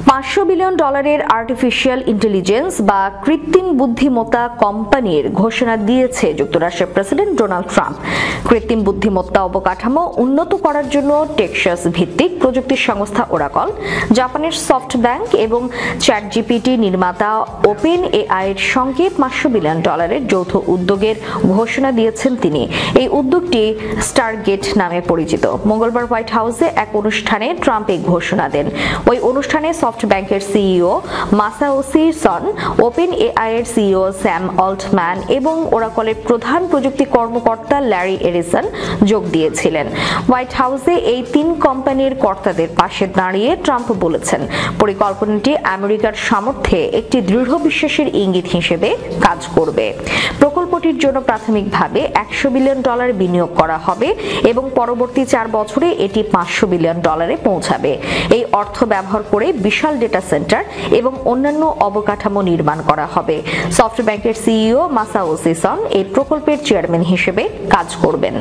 500 billion ডলারের artificial intelligence বা কৃত্রিম বুদ্ধিমত্তা কোম্পানির ঘোষণা দিয়েছে যুক্তরাষ্ট্রের প্রেসিডেন্ট ডোনাল্ড ট্রাম্প। কৃত্রিম বুদ্ধিমত্তা অবকাঠামো উন্নত করার জন্য টেক্সাস ভিত্তিক প্রযুক্তি সংস্থা ওরাকল, জাপানের সফটব্যাংক এবং চ্যাটজিপিটি নির্মাতা ওপেন এআই এর সঙ্গে 500 বিলিয়ন ডলারের যৌথ উদ্যোগের ঘোষণা দিয়েছেন তিনি। এই উদ্যোগটি স্টারগেট নামে পরিচিত। মঙ্গলবার হোয়াইট হাউসে এক অনুষ্ঠানে ট্রাম্প এই ঘোষণা দেন। ওই অনুষ্ঠানে সফটব্যাংকের সিইও মাসাওশি সন, ওপেন এআই এর সিইও স্যাম অল্টম্যান এবং ওরাকলের প্রধান প্রযুক্তি কর্মকর্তা ল্যারি এরিসন যোগ দিয়েছিলেন। হোয়াইট হাউসে এই তিন কোম্পানির কর্তাদের পাশে দাঁড়িয়ে ট্রাম্প বলেছেন, পরিকল্পনাটি আমেরিকার সামর্থ্যে একটি দৃঢ় বিশ্বাসের ইঙ্গিত হিসেবে কাজ করবে। প্রকল্পটির জন্য প্রাথমিকভাবে 100 বিলিয়ন ডলার বিনিয়োগ করা হবে এবং পরবর্তী 4 বছরে এটি 500 বিলিয়ন ডলারে পৌঁছাবে। এই অর্থ ব্যবহার করে বিশাল ডেটা সেন্টার এবং অন্যান্য অবকাঠামো নির্মাণ করা হবে। সফটব্যাংকের সিইও মাসাওশি সন এই প্রকল্পের চেয়ারম্যান হিসেবে কাজ করবেন।